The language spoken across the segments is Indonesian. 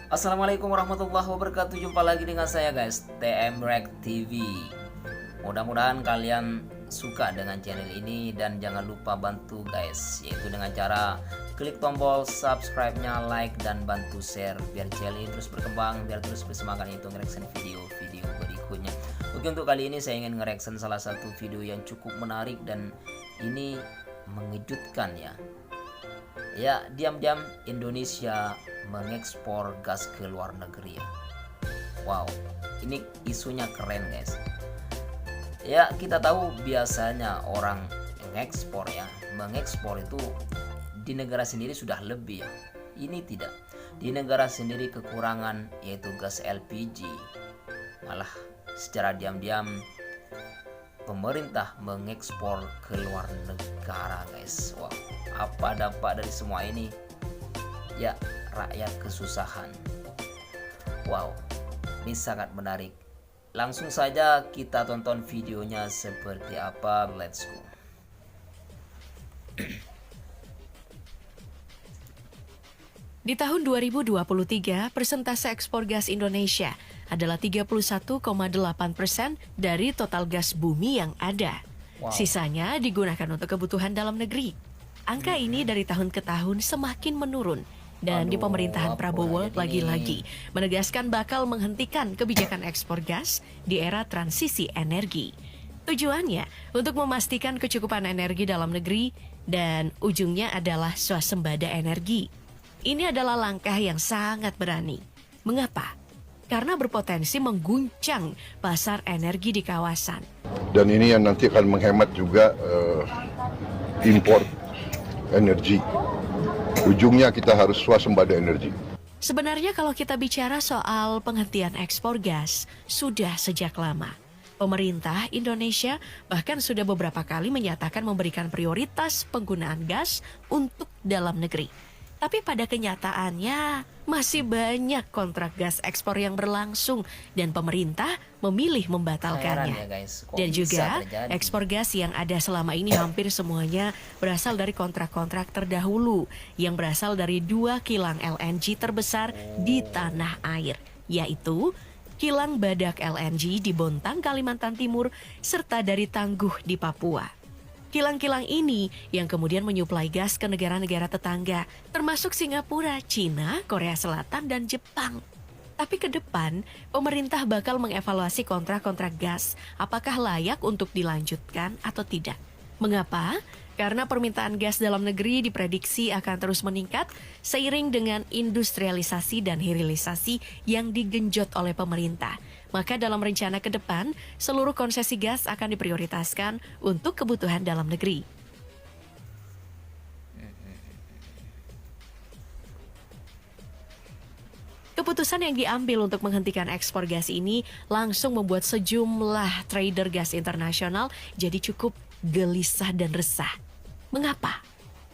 Assalamualaikum warahmatullahi wabarakatuh. Jumpa lagi dengan saya guys, TM Rek TV. Mudah-mudahan kalian suka dengan channel ini dan jangan lupa bantu guys, yaitu dengan cara klik tombol subscribe-nya, like dan bantu share biar channel ini terus berkembang, biar terus bersemangat untuk ngereaction video-video berikutnya. Oke, untuk kali ini saya ingin ngereaction salah satu video yang cukup menarik dan ini mengejutkan ya. Ya, diam-diam Indonesia mengekspor gas ke luar negeri ya. Wow, ini isunya keren guys. Ya, kita tahu biasanya orang mengekspor itu di negara sendiri sudah lebih ya. Ini tidak. Di negara sendiri kekurangan yaitu gas LPG. Malah secara diam-diam pemerintah mengekspor ke luar negara guys. Wow, apa dampak dari semua ini? Ya, rakyat kesusahan. Wow, ini sangat menarik. Langsung saja kita tonton videonya seperti apa. Let's go. Di tahun 2023, persentase ekspor gas Indonesia adalah 31,8% dari total gas bumi yang ada. Wow. Sisanya digunakan untuk kebutuhan dalam negeri. Angka ini dari tahun ke tahun semakin menurun. Dan di pemerintahan Prabowo lagi-lagi menegaskan bakal menghentikan kebijakan ekspor gas di era transisi energi. Tujuannya untuk memastikan kecukupan energi dalam negeri dan ujungnya adalah swasembada energi. Ini adalah langkah yang sangat berani. Mengapa? Karena berpotensi mengguncang pasar energi di kawasan. Dan ini yang nanti akan menghemat juga impor energi. Ujungnya kita harus swasembada energi. Sebenarnya kalau kita bicara soal penghentian ekspor gas, sudah sejak lama. Pemerintah Indonesia bahkan sudah beberapa kali menyatakan memberikan prioritas penggunaan gas untuk dalam negeri. Tapi pada kenyataannya masih banyak kontrak gas ekspor yang berlangsung dan pemerintah memilih membatalkannya. Dan juga ekspor gas yang ada selama ini hampir semuanya berasal dari kontrak-kontrak terdahulu yang berasal dari 2 kilang LNG terbesar di tanah air, yaitu Kilang Badak LNG di Bontang, Kalimantan Timur, serta dari Tangguh di Papua. Kilang-kilang ini yang kemudian menyuplai gas ke negara-negara tetangga, termasuk Singapura, Cina, Korea Selatan, dan Jepang. Tapi ke depan, pemerintah bakal mengevaluasi kontrak-kontrak gas, apakah layak untuk dilanjutkan atau tidak. Mengapa? Karena permintaan gas dalam negeri diprediksi akan terus meningkat seiring dengan industrialisasi dan hilirisasi yang digenjot oleh pemerintah. Maka dalam rencana ke depan, seluruh konsesi gas akan diprioritaskan untuk kebutuhan dalam negeri. Keputusan yang diambil untuk menghentikan ekspor gas ini langsung membuat sejumlah trader gas internasional jadi cukup gelisah dan resah. Mengapa?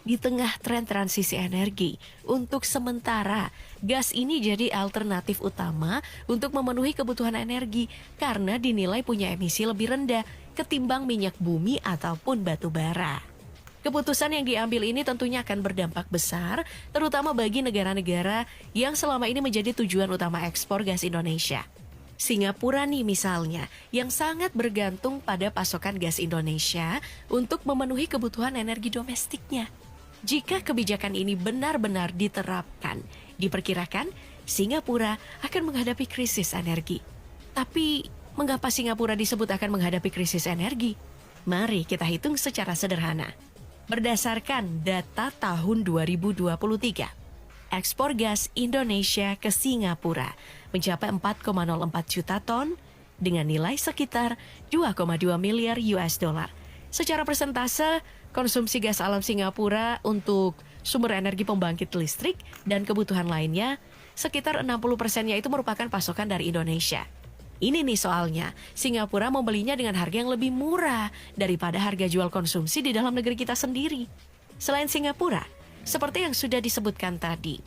Di tengah tren transisi energi, untuk sementara gas ini jadi alternatif utama untuk memenuhi kebutuhan energi karena dinilai punya emisi lebih rendah ketimbang minyak bumi ataupun batu bara. Keputusan yang diambil ini tentunya akan berdampak besar, terutama bagi negara-negara yang selama ini menjadi tujuan utama ekspor gas Indonesia. Singapura nih misalnya, yang sangat bergantung pada pasokan gas Indonesia untuk memenuhi kebutuhan energi domestiknya. Jika kebijakan ini benar-benar diterapkan, diperkirakan Singapura akan menghadapi krisis energi. Tapi, mengapa Singapura disebut akan menghadapi krisis energi? Mari kita hitung secara sederhana. Berdasarkan data tahun 2023, ekspor gas Indonesia ke Singapura mencapai 4,04 juta ton dengan nilai sekitar 2,2 miliar US dollar. Secara persentase, konsumsi gas alam Singapura untuk sumber energi pembangkit listrik dan kebutuhan lainnya sekitar 60%-nya itu merupakan pasokan dari Indonesia. Ini nih soalnya, Singapura membelinya dengan harga yang lebih murah daripada harga jual konsumsi di dalam negeri kita sendiri. Selain Singapura, seperti yang sudah disebutkan tadi,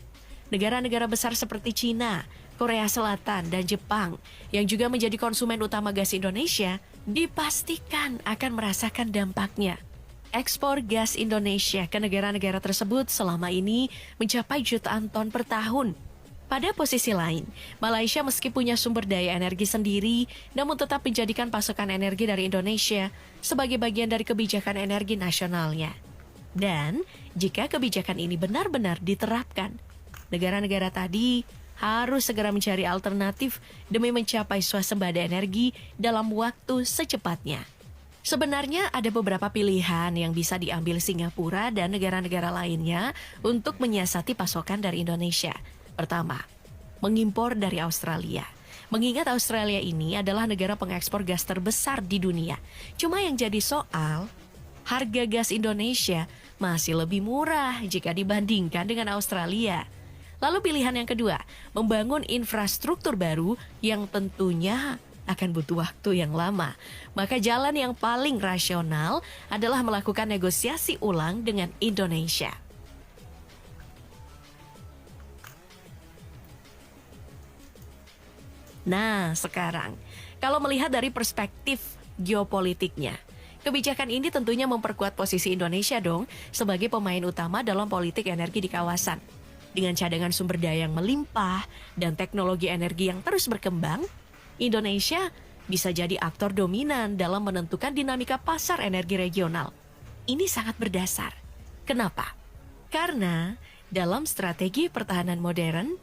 negara-negara besar seperti Cina, Korea Selatan, dan Jepang yang juga menjadi konsumen utama gas Indonesia dipastikan akan merasakan dampaknya. Ekspor gas Indonesia ke negara-negara tersebut selama ini mencapai jutaan ton per tahun. Pada posisi lain, Malaysia meski punya sumber daya energi sendiri, namun tetap menjadikan pasokan energi dari Indonesia sebagai bagian dari kebijakan energi nasionalnya. Dan jika kebijakan ini benar-benar diterapkan, negara-negara tadi harus segera mencari alternatif demi mencapai swasembada energi dalam waktu secepatnya. Sebenarnya ada beberapa pilihan yang bisa diambil Singapura dan negara-negara lainnya untuk menyiasati pasokan dari Indonesia. Pertama, mengimpor dari Australia. Mengingat Australia ini adalah negara pengekspor gas terbesar di dunia. Cuma yang jadi soal, harga gas Indonesia masih lebih murah jika dibandingkan dengan Australia. Lalu pilihan yang kedua, membangun infrastruktur baru yang tentunya akan butuh waktu yang lama. Maka jalan yang paling rasional adalah melakukan negosiasi ulang dengan Indonesia. Nah, sekarang, kalau melihat dari perspektif geopolitiknya, kebijakan ini tentunya memperkuat posisi Indonesia dong sebagai pemain utama dalam politik energi di kawasan. Dengan cadangan sumber daya yang melimpah dan teknologi energi yang terus berkembang, Indonesia bisa jadi aktor dominan dalam menentukan dinamika pasar energi regional. Ini sangat berdasar. Kenapa? Karena dalam strategi pertahanan modern,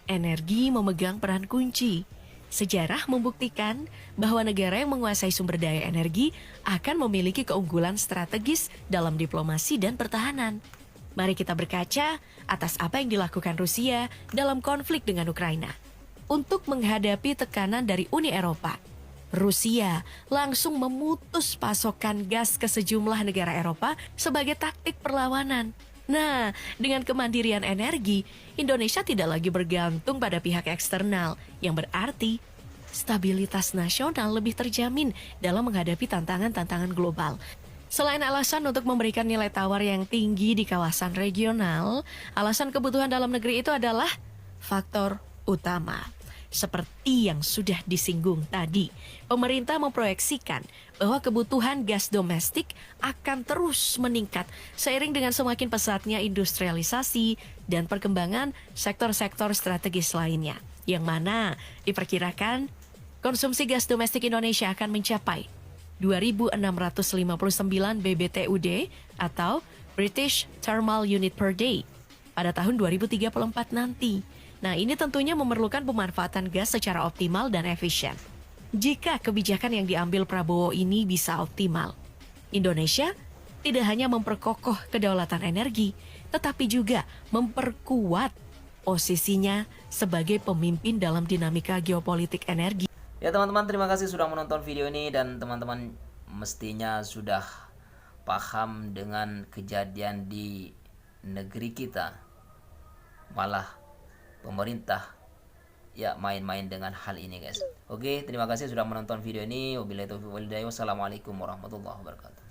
energi memegang peran kunci. Sejarah membuktikan bahwa negara yang menguasai sumber daya energi akan memiliki keunggulan strategis dalam diplomasi dan pertahanan. Mari kita berkaca atas apa yang dilakukan Rusia dalam konflik dengan Ukraina. Untuk menghadapi tekanan dari Uni Eropa, Rusia langsung memutus pasokan gas ke sejumlah negara Eropa sebagai taktik perlawanan. Nah, dengan kemandirian energi, Indonesia tidak lagi bergantung pada pihak eksternal, yang berarti stabilitas nasional lebih terjamin dalam menghadapi tantangan-tantangan global. Selain alasan untuk memberikan nilai tawar yang tinggi di kawasan regional, alasan kebutuhan dalam negeri itu adalah faktor utama. Seperti yang sudah disinggung tadi, pemerintah memproyeksikan bahwa kebutuhan gas domestik akan terus meningkat seiring dengan semakin pesatnya industrialisasi dan perkembangan sektor-sektor strategis lainnya, yang mana diperkirakan konsumsi gas domestik Indonesia akan mencapai 2.659 BBTUD atau British Thermal Unit per Day pada tahun 2034 nanti. Nah, ini tentunya memerlukan pemanfaatan gas secara optimal dan efisien. Jika kebijakan yang diambil Prabowo ini bisa optimal, Indonesia tidak hanya memperkokoh kedaulatan energi, tetapi juga memperkuat posisinya sebagai pemimpin dalam dinamika geopolitik energi. Ya teman-teman, terima kasih sudah menonton video ini, dan teman-teman mestinya sudah paham dengan kejadian di negeri kita. Malah pemerintah ya main-main dengan hal ini guys. Oke, terima kasih sudah menonton video ini. Wabillahi taufiq wal hidayah. Wassalamualaikum warahmatullahi wabarakatuh.